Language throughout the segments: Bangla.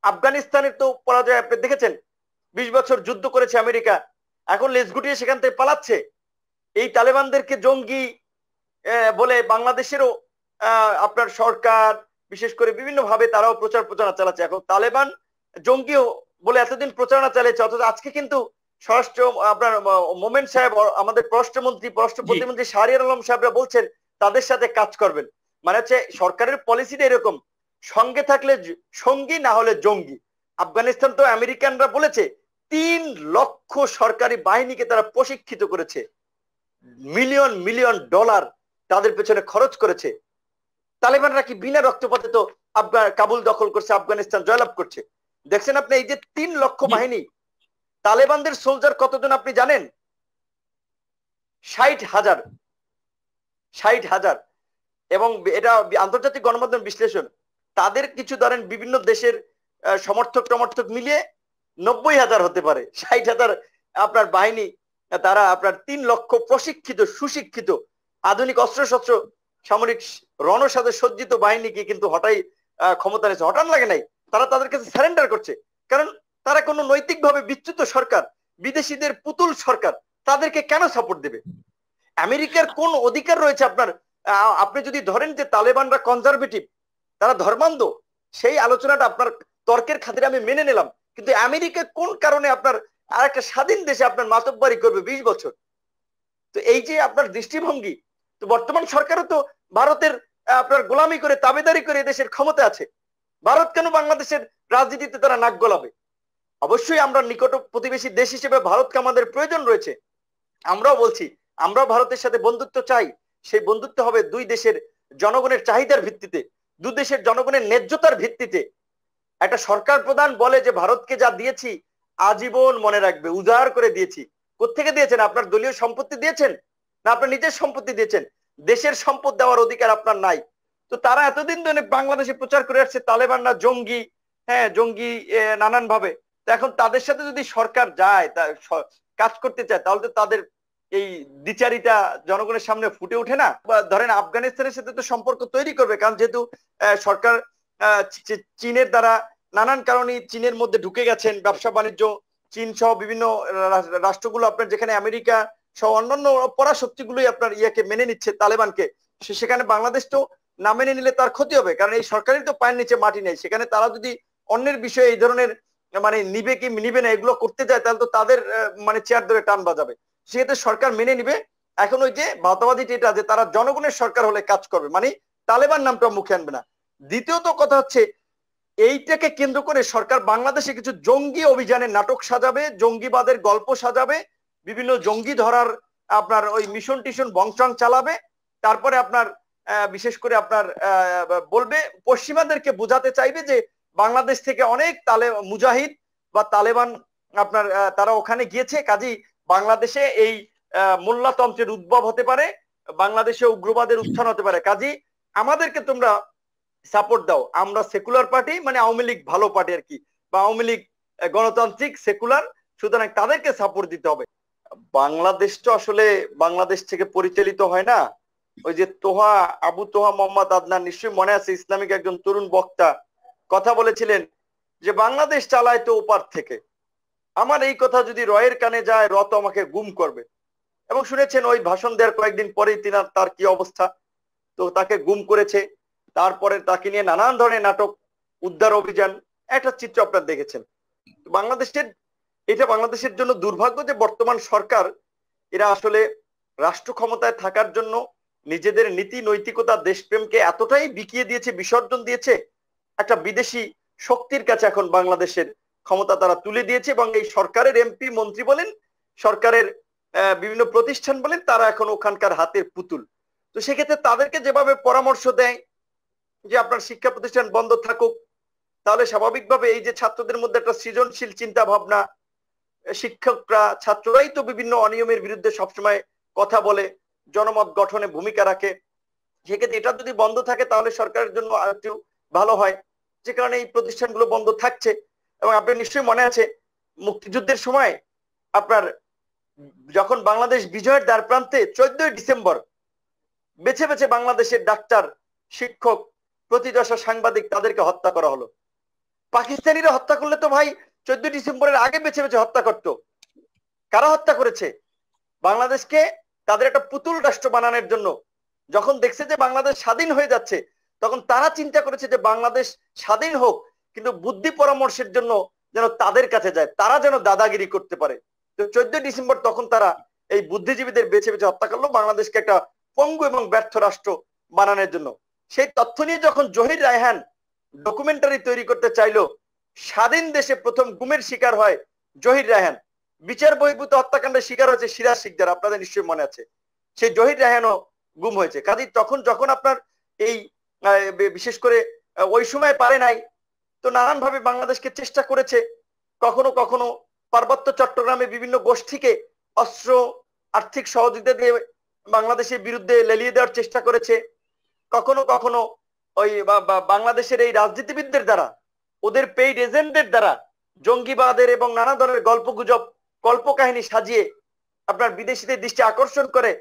আফগানিস্তানের তো পরাজয় আপনি দেখেছেন, 20 বছর যুদ্ধ করেছে আমেরিকা, এখন লেজ গুটিয়ে সেখান থেকে পালাচ্ছে। এই তালেবানদেরকে জঙ্গি বলে বাংলাদেশেরও আপনার সরকার বিশেষ করে বিভিন্ন ভাবে তারাও প্রচার প্রচারণা চালাচ্ছে। এখন তালেবান জঙ্গিও বলে এতদিন প্রচারণা চালিয়েছে, অথচ আজকে কিন্তু স্বরাষ্ট্র আপনার মোমেন সাহেব, আমাদের পররাষ্ট্রমন্ত্রী পররাষ্ট্র জি। প্রতিমন্ত্রী শাহরিয়ার আলম সাহেবরা বলছেন তাদের সাথে কাজ করবেন। মানে হচ্ছে সরকারের পলিসিটা এরকম, সঙ্গে থাকলে সঙ্গী, না হলে জঙ্গি। আফগানিস্তান তো আমেরিকানরা বলেছে 3 লক্ষ সরকারি বাহিনীকে তারা প্রশিক্ষিত করেছে, মিলিয়ন মিলিয়ন ডলার তাদের পেছনে খরচ করেছে। তালেবানরা কি বিনা রক্তপাতে তো কাবুল দখল করছে, আফগানিস্তান জয়লাভ করছে। দেখছেন আপনি এই যে 3 লক্ষ জি। বাহিনী, তালেবানদের সোলজার কতজন আপনি জানেন? 60,000। 60,000। এবং এটা আন্তর্জাতিক গণমাধ্যম বিশ্লেষণ, তাদের কিছু ধরেন বিভিন্ন দেশের সমর্থক টমর্থক মিলিয়ে 90,000 হতে পারে। 60,000 আপনার বাহিনী, তারা আপনার 3 লক্ষ প্রশিক্ষিত সুশিক্ষিত আধুনিক অস্ত্রশস্ত্র সামরিক রণসাজে সজ্জিত বাহিনীকে কিন্তু হঠাই ক্ষমতা নিয়েছে, হঠাৎ লাগে নাই, তারা তাদের কাছে সারেন্ডার করছে। কারণ তারা কোনো নৈতিকভাবে বিচ্যুত সরকার, বিদেশিদের পুতুল সরকার, তাদেরকে কেন সাপোর্ট দেবে? আমেরিকার কোন অধিকার রয়েছে আপনার? আপনি যদি ধরেন যে তালেবানরা কনজারভেটিভ, তারা ধর্মান্ধ, সেই আলোচনাটা আপনার তর্কের খাতিরে আমি মেনে নিলাম, কিন্তু আমেরিকা কোন কারণে আপনার আর একটা স্বাধীন দেশে আপনার মাতব্বারি করবে 20 বছর? তো এই যে আপনার দৃষ্টিভঙ্গি, তো বর্তমান সরকারও তো ভারতের আপনার গোলামি করে তাবেদারি করে দেশের ক্ষমতা আছে, ভারত কেন বাংলাদেশের রাজনীতিতে তারা নাক গলাবে? অবশ্যই আমরা নিকট প্রতিবেশী দেশ হিসেবে ভারতকে আমাদের প্রয়োজন রয়েছে, আমরাও বলছি আমরাও ভারতের সাথে বন্ধুত্ব চাই। সেই বন্ধুত্ব হবে দুই দেশের জনগণের চাহিদার ভিত্তিতে, দুই দেশের জনগণের ন্যায্যতার ভিত্তিতে। একটা সরকার প্রধান বলে যে ভারতকে যা দিয়েছি আজীবন মনে রাখবে, উজাড় করে দিয়েছি। কোত্থেকে দিয়েছেন? আপনার দলীয় সম্পত্তি দিয়েছেন, না আপনার নিজের সম্পত্তি দিয়েছেন? দেশের সম্পদ দেওয়ার অধিকার আপনার নাই। তো তারা এতদিন ধরে বাংলাদেশে প্রচার করে আসছে তালেবানরা জঙ্গি, হ্যাঁ জঙ্গি নানান ভাবে। তো এখন তাদের সাথে যদি সরকার যায়, কাজ করতে চায়, তাহলে তো তাদের এই দ্বিচারিতা জনগণের সামনে ফুটে ওঠে না। বা ধরেন আফগানিস্তানের সাথে তো সম্পর্ক তৈরি করবে, কারণ যেহেতু সরকার চীনের দ্বারা নানান কারণে চীনের মধ্যে ঢুকে গেছেন, ব্যবসা বাণিজ্য চীন সহ বিভিন্ন রাষ্ট্রগুলো আপনার, যেখানে আমেরিকা সহ অন্যান্য পরাশক্তিগুলোই আপনার ইয়াকে মেনে নিচ্ছে তালেবানকে, সেখানে বাংলাদেশ তো না মেনে নিলে তার ক্ষতি হবে, কারণ এই সরকারের তো পায়ের নিচে মাটি নেই। সেখানে তারা যদি অন্যের বিষয়ে এই ধরনের মানে নিবে কি নিবে না এগুলো করতে যায়, তাহলে তো তাদের মানে চেয়ার ধরে টান বাজাবে। সেক্ষেত্রে সরকার মেনে নিবে। এখন ওই যে ভাওতাবাদী যেটা, যে তারা জনগণের সরকার হলে কাজ করবে, মানে তালেবান নামটা মুখে আনবে না। দ্বিতীয়ত কথা হচ্ছে, এইটাকে কেন্দ্র করে সরকার বাংলাদেশে কিছু জঙ্গি অভিযানের নাটক সাজাবে, জঙ্গিবাদের গল্প সাজাবে, বিভিন্ন জঙ্গি ধরার আপনার ওই মিশন টিশন বংচং চালাবে। তারপরে আপনার বিশেষ করে আপনার বলবে, পশ্চিমাদেরকে বোঝাতে চাইবে যে বাংলাদেশ থেকে অনেক মুজাহিদ বা তালেবান আপনার তারা ওখানে গিয়েছে, কাজেই বাংলাদেশে এই মোল্লাতন্ত্রের উদ্ভব হতে পারে, বাংলাদেশে উগ্রবাদের উত্থান হতে পারে, কাজেই আমাদেরকে তোমরা সাপোর্ট দাও। আমরা সেকুলার পার্টি, মানে আওয়ামী লীগ ভালো পার্টি আর কি, বা আওয়ামী লীগ গণতান্ত্রিক সেকুলার, সুতরাং তাদেরকে সাপোর্ট দিতে হবে। বাংলাদেশ তো আসলে বাংলাদেশ থেকে পরিচালিত হয় না। ওই যে আবু তোহা মোহাম্মদ আদনান, নিশ্চয়ই মনে আছে, ইসলামিক একজন তরুণ বক্তা কথা বলেছিলেন যে বাংলাদেশ চালায় তো ওপার থেকে। আমার এই কথা যদি রয়ের কানে যায়, র তো আমাকে গুম করবে। এবং শুনেছেন ওই ভাষণ দেওয়ার কয়েকদিন পরেই তার কি অবস্থা, তো তাকে গুম করেছে। তারপরে তাকে নিয়ে নানান ধরনের নাটক, উদ্ধার অভিযান, একটা চিত্র আপনারা দেখেছেন। বাংলাদেশের এটা বাংলাদেশের জন্য দুর্ভাগ্য যে বর্তমান সরকার এরা আসলে রাষ্ট্র ক্ষমতায় থাকার জন্য নিজেদের নীতি নৈতিকতা দেশপ্রেমকে এতটাই বিকিয়ে দিয়েছে, বিসর্জন দিয়েছে, একটা বিদেশি শক্তির কাছে এখন বাংলাদেশের ক্ষমতা তারা তুলে দিয়েছে। এবং এই সরকারের এমপি মন্ত্রী বলেন, সরকারের বিভিন্ন প্রতিষ্ঠান বলেন, তারা এখন ওখানকার হাতের পুতুল। তো সেক্ষেত্রে তাদেরকে যেভাবে পরামর্শ দেয় যে আপনার শিক্ষা প্রতিষ্ঠান বন্ধ থাকুক, তাহলে স্বাভাবিকভাবে এই যে ছাত্রদের মধ্যে একটা সৃজনশীল চিন্তা ভাবনা, শিক্ষকরা ছাত্ররাই তো বিভিন্ন অনিয়মের বিরুদ্ধে সবসময় কথা বলে, জনমত গঠনে ভূমিকা রাখে, সেক্ষেত্রে এটা যদি বন্ধ থাকে তাহলে সরকারের জন্য আরেকটু ভালো হয়, যে কারণে এই প্রতিষ্ঠানগুলো বন্ধ থাকছে। এবং আপনার নিশ্চয়ই মনে আছে মুক্তিযুদ্ধের সময় আপনার যখন বাংলাদেশ বিজয়ের দ্বার প্রান্তে 14ই ডিসেম্বর বেছে বেছে বাংলাদেশের ডাক্তার, শিক্ষক, প্রতিদশা সাংবাদিক তাদেরকে হত্যা করা হলো। পাকিস্তানিরা হত্যা করলে তো ভাই 14 ডিসেম্বরের আগে বেছে বেছে হত্যা করতো। কারা হত্যা করেছে? বাংলাদেশকে তাদের একটা পুতুল রাষ্ট্র বানানোর জন্য যখন দেখছে যে বাংলাদেশ স্বাধীন হয়ে যাচ্ছে, তখন তারা চিন্তা করেছে যে বাংলাদেশ স্বাধীন হোক, কিন্তু বুদ্ধি পরামর্শের জন্য যেন তাদের কাছে যায়, তারা যেন দাদাগিরি করতে পারে। তো 14 ডিসেম্বর তখন তারা এই বুদ্ধিজীবীদের বেছে বেছে হত্যা করলো বাংলাদেশকে একটা পঙ্গু এবং ব্যর্থ রাষ্ট্র বানানোর জন্য। সেই তথ্য নিয়ে যখন জহির রায়হান ডকুমেন্টারি তৈরি করতে চাইলো, স্বাধীন দেশে প্রথম গুমের শিকার হয় জহির রায়হান। বিচার বহির্ভূত হত্যাকাণ্ডের শিকার হয়েছে সিরাজ শিকদার, আপনাদের নিশ্চয়ই মনে আছে। সেই জহির রায়হানও গুম হয়েছে। কাজী তখন যখন আপনার এই বিশেষ করে ওই সময় পারে নাই, তো নানান ভাবে বাংলাদেশকে চেষ্টা করেছে। কখনো কখনো পার্বত্য চট্টগ্রামে বিভিন্ন গোষ্ঠীকে অস্ত্র আর্থিক সহযোগিতা দিয়ে বাংলাদেশের বিরুদ্ধে লেলিয়ে দেওয়ার চেষ্টা করেছে। কখনো কখনো ওই বাংলাদেশের এই রাজনীতিবিদদের দ্বারা, ওদের পেইড এজেন্টদের দ্বারা জঙ্গিবাদের এবং নানা ধরনের গল্পগুজব কল্পকাহিনী সাজিয়ে আপনার বিদেশিদের দৃষ্টি আকর্ষণ করে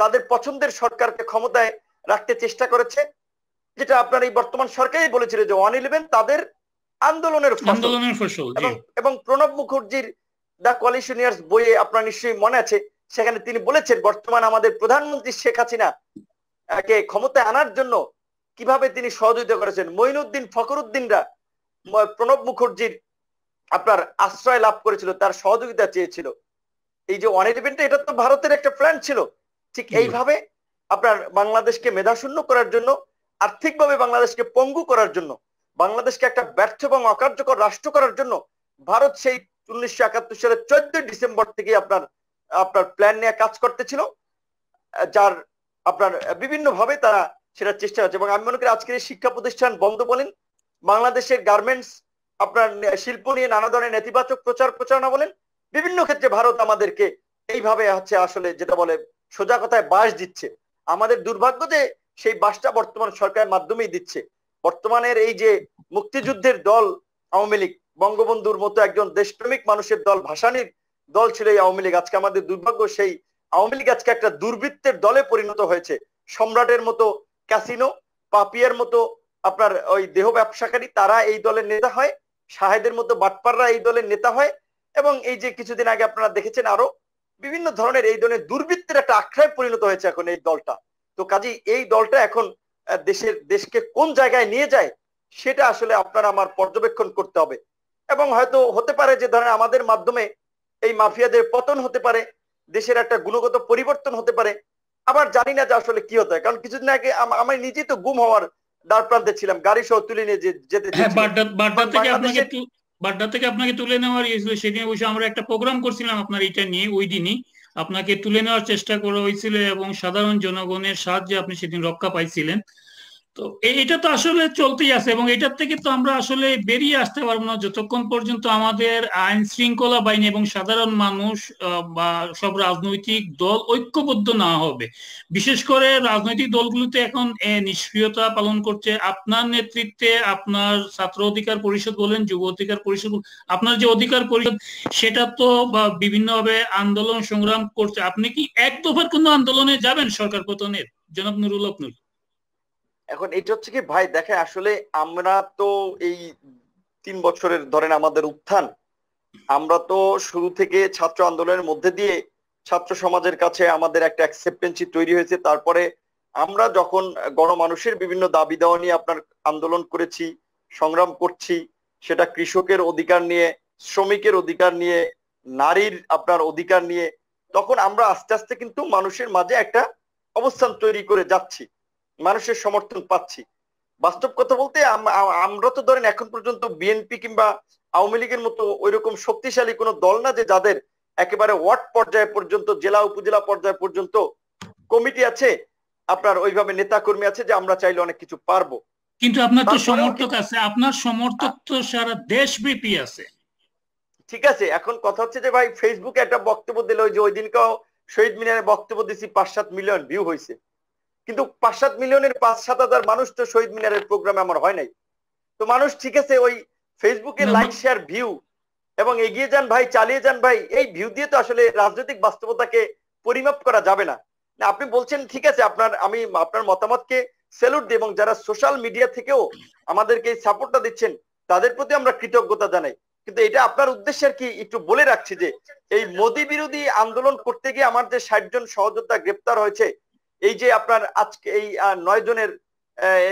তাদের পছন্দের সরকারকে ক্ষমতায় রাখতে চেষ্টা করেছে, যেটা আপনার এই বর্তমান সরকারই বলেছিল যে 111 তাদের আন্দোলনের ফসল। এবং প্রণব মুখার্জির দ্য কোয়ালিশনিয়ার্স বইয়ে আপনার নিশ্চয়ই মনে আছে, সেখানে তিনি বলেছেন বর্তমান আমাদের প্রধানমন্ত্রী শেখ হাসিনা কে ক্ষমতায় আনার জন্য কিভাবে তিনি সহযোগিতা করেছেন। মঈনুদ্দিন ফখরুদ্দিনরা প্রণব মুখার্জির আপনার আশ্রয় লাভ করেছিল, তার সহযোগিতা চেয়েছিল। এই যে 111টা, এটা তো ভারতের একটা প্ল্যান ছিল। ঠিক এইভাবে আপনার বাংলাদেশকে মেধাশূন্য করার জন্য, আর্থিকভাবে বাংলাদেশকে পঙ্গু করার জন্য, বাংলাদেশকে একটা ব্যর্থ এবং অকার্যকর রাষ্ট্র করার জন্য ভারত সেই 1971 সালের 14 ডিসেম্বর থেকে আপনার প্ল্যান নিয়ে কাজ করতেছিল, যার আপনার বিভিন্ন ভাবে তারা সেটা চেষ্টা হচ্ছে। এবং আমি মনে করি আজকের শিক্ষা প্রতিষ্ঠান বন্ধ বলেন, বাংলাদেশের গার্মেন্টস আপনার শিল্প নিয়ে নানা ধরনের নেতিবাচক প্রচার প্রচারণা বলেন, বিভিন্ন ক্ষেত্রে ভারত আমাদেরকে এইভাবে হচ্ছে আসলে যেটা বলে সোজা কথায় বাস দিচ্ছে। আমাদের দুর্ভাগ্য যে সেই বাসটা বর্তমান সরকারের মাধ্যমেই দিচ্ছে। বর্তমানের এই যে মুক্তিযুদ্ধের দল আওয়ামী লীগ, বঙ্গবন্ধুর মতো একজন দেশপ্রেমিক মানুষের দল, ভাসানীর দল ছিল এই আওয়ামী লীগ। আজকে আমাদের দুর্ভাগ্য সেই আওয়ামী লীগ আজকে একটা দুর্বৃত্তের দলে পরিণত হয়েছে। সম্রাটের মতো ক্যাসিনো, পাপিয়ার মতো আপনার ওই দেহ ব্যবসাকারী, তারা এই দলের নেতা হয়, শাহেদের মতো বাটপাররা এই দলের নেতা হয়, এবং এই যে কিছুদিন আগে আপনারা দেখেছেন আরো বিভিন্ন ধরনের এই ধরনের দুর্বৃত্তের একটা আখড়ায় পরিণত হয়েছে এখন এই দলটা। তো কাজী এই দলটা এখন দেশকে কোন জায়গায় নিয়ে যায় সেটা আসলে আপনারা আমার পর্যবেক্ষণ করতে হবে। এবং হয়তো হতে পারে যে ধরেন আমাদের মাধ্যমে এই মাফিয়াদের পতন হতে পারে, দেশের একটা গুণগত পরিবর্তন হতে পারে। আবার জানি না যে আসলে কি হতে হয়, কারণ কিছুদিন আগে আমি নিজেই তো গুম হওয়ার দ্বার প্রান্তে ছিলাম, গাড়ি সহ তুলে নিয়ে যেতে বাড্ডা থেকে আপনাকে তুলে নেওয়ার হয়েছিল। সেদিন বসে আমরা একটা প্রোগ্রাম করছিলাম আপনার এটা নিয়ে, ওই দিনই আপনাকে তুলে নেওয়ার চেষ্টা করা হয়েছিল এবং সাধারণ জনগণের সাহায্যে আপনি সেদিন রক্ষা পাইছিলেন। তো এটা তো আসলে চলতেই আছে এবং এটার থেকে তো আমরা আসলে বেরিয়ে আসতে পারবো না যতক্ষণ পর্যন্ত আমাদের আইন শৃঙ্খলা বাহিনী এবং সাধারণ মানুষ বা সব রাজনৈতিক দল ঐক্যবদ্ধ না হবে। বিশেষ করে রাজনৈতিক দলগুলোতে এখন নিষ্ক্রিয়তা পালন করছে। আপনার নেতৃত্বে আপনার ছাত্র অধিকার পরিষদ বলেন, যুব অধিকার পরিষদ, আপনার যে অধিকার পরিষদ সেটা তো বা বিভিন্নভাবে আন্দোলন সংগ্রাম করছে। আপনি কি এক দফার কোনো আন্দোলনে যাবেন সরকার পতনের, জনাব নুরুল হক নূর? এখন এটা হচ্ছে কি ভাই, দেখে আসলে আমরা তো এই 3 বছরের ধরেন আমাদের উত্থান, আমরা তো শুরু থেকে ছাত্র আন্দোলনের মধ্যে দিয়ে ছাত্র সমাজের কাছে আমাদের একটা অ্যাকসেপ্টেন্সি তৈরি হয়েছে। তারপরে আমরা যখন গণমানুষের বিভিন্ন দাবি দেওয়া নিয়ে আপনার আন্দোলন করেছি, সংগ্রাম করছি, সেটা কৃষকের অধিকার নিয়ে, শ্রমিকের অধিকার নিয়ে, নারীর আপনার অধিকার নিয়ে, তখন আমরা আস্তে আস্তে কিন্তু মানুষের মাঝে একটা অবস্থান তৈরি করে যাচ্ছি, মানুষের সমর্থন পাচ্ছি। বাস্তব কথা বলতে আমরা তো ধরেন এখন পর্যন্ত বিএনপি কিংবা আওয়ামী লীগের মতো ওইরকম শক্তিশালী কোনো দল না যে যাদের একেবারে ওয়ার্ড পর্যায়ে পর্যন্ত, জেলা উপজেলা পর্যায়ে পর্যন্ত কমিটি আছে, আপনার ওইভাবে নেতা কর্মী আছে যে আমরা চাইলে অনেক কিছু পারবো। কিন্তু আপনার তো সমর্থক আছে, আপনার সমর্থক তো সারা দেশব্যাপী আছে। ঠিক আছে, এখন কথা হচ্ছে যে ভাই ফেসবুকে একটা বক্তব্য দিল, ওই যে ওই দিনকেও শহীদ মিনারে বক্তব্য দিছি, 5-7 মিলিয়ন ভিউ হয়েছে, কিন্তু 5-7 মিলিয়নের 5-7 হাজার মানুষ তো শহীদ মিনারের প্রোগ্রামে আমার হয় নাই। তো মানুষ ঠিক আছে ওই ফেসবুকে লাইক শেয়ার ভিউ এবং এগিয়ে যান ভাই, চালিয়ে যান ভাই, এই ভিউ দিয়ে তো আসলে রাজনৈতিক বাস্তবতাকে পরিমাপ করা যাবে না। আপনি বলছেন ঠিক আছে, আমি আপনার মতামতকে স্যালুট দিই, এবং যারা সোশ্যাল মিডিয়া থেকেও আমাদেরকে সাপোর্টটা দিচ্ছেন তাদের প্রতি আমরা কৃতজ্ঞতা জানাই। কিন্তু এটা আপনার উদ্দেশ্যে আর কি একটু বলে রাখছি যে এই মোদী বিরোধী আন্দোলন করতে গিয়ে আমার যে 60 জন সহযোদ্ধা গ্রেপ্তার হয়েছে, এই যে আপনার আজকে এই 9 জনের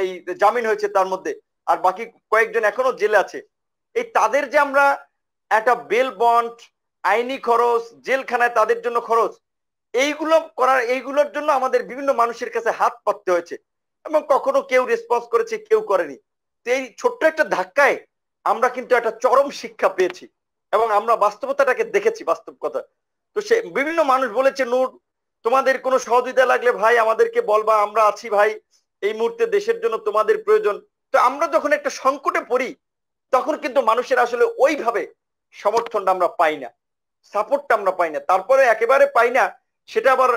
এই জামিন হয়েছে তার মধ্যে, আর বাকি কয়েকজন এখনো জেলে আছে, এই তাদের যে আমরা একটা বেল বন্ড, আইনি খরচ, জেলখানায় তাদের জন্য খরচ, এইগুলোর জন্য আমাদের বিভিন্ন মানুষের কাছে হাত পাততে হয়েছে এবং কখনো কেউ রেসপন্স করেছে, কেউ করেনি। তো এই ছোট্ট একটা ধাক্কায় আমরা কিন্তু একটা চরম শিক্ষা পেয়েছি এবং আমরা বাস্তবতাটাকে দেখেছি, বাস্তব কথা। তো সে বিভিন্ন মানুষ বলেছে, নূর তোমাদের কোনো সহযোগিতা লাগলে ভাই আমাদেরকে বলবা, আমরা আছি ভাই, এই মুহূর্তে দেশের জন্য তোমাদের প্রয়োজন। তো আমরা যখন একটা সংকটে পড়ি তখন কিন্তু মানুষের আসলে ওইভাবে সমর্থনটা আমরা পাই না, সাপোর্টটা আমরা পাই না। তারপরে একেবারে পাই না, সেটা আবার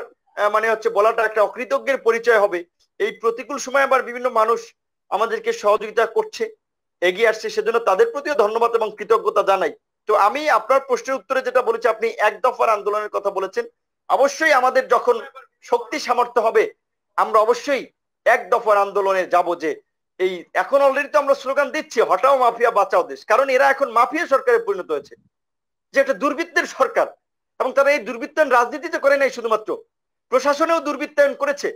মানে হচ্ছে বলাটা একটা অকৃতজ্ঞের পরিচয় হবে। এই প্রতিকূল সময় আবার বিভিন্ন মানুষ আমাদেরকে সহযোগিতা করছে, এগিয়ে আসছে, সেজন্য তাদের প্রতিও ধন্যবাদ এবং কৃতজ্ঞতা জানাই। তো আমি আপনার প্রশ্নের উত্তরে যেটা বলেছি, আপনি এক দফার আন্দোলনের কথা বলেছেন, অবশ্যই আমাদের যখন শক্তি সামর্থ্য হবে আমরা অবশ্যই এক দফার আন্দোলনে যাব। যে এই এখন অলরেডি তো আমরা স্লোগান দিচ্ছি, হটাও মাফিয়া বাঁচাও দেশ, কারণ এরা এখন মাফিয়া সরকারে পরিণত হয়েছে, যে একটা দুর্বৃত্তের সরকার। এবং তারা এই দুর্বৃত্তায়ন রাজনীতিতে করে নাই শুধুমাত্র, প্রশাসনেও দুর্বৃত্তায়ন করেছে।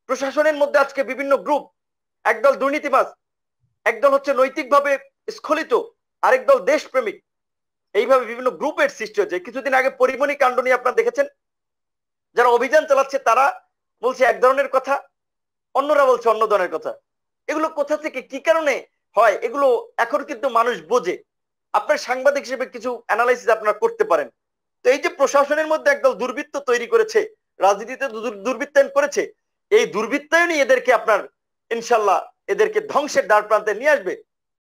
প্রশাসনের মধ্যে আজকে বিভিন্ন গ্রুপ, একদল দুর্নীতিবাজ, একদল হচ্ছে নৈতিকভাবে স্খলিত, আরেক দল দেশপ্রেমিক, এইভাবে বিভিন্ন গ্রুপের সৃষ্টি হয়েছে। কিছুদিন আগে পরিমণি কাণ্ড নিয়ে আপনারা দেখেছেন, যারা অভিযান চালাচ্ছে তারা বলছে এক ধরনের কথা, অন্যরা বলছে অন্য ধরনের কথা। এগুলো কোথা থেকে কি কারণে হয় এগুলো এখন কিন্তু মানুষ বোঝে। আপনার সাংবাদিক হিসেবে কিছু অ্যানালাইসিস আপনারা করতে পারেন। তো এই যে প্রশাসনের মধ্যে একদল দুর্বৃত্ত তৈরি করেছে, রাজনীতিতে দুর্বৃত্তায়ন করেছে, এই দুর্বৃত্তায়নই এদেরকে আপনার ইনশাল্লাহ এদেরকে ধ্বংসের দ্বার প্রান্তে নিয়ে আসবে।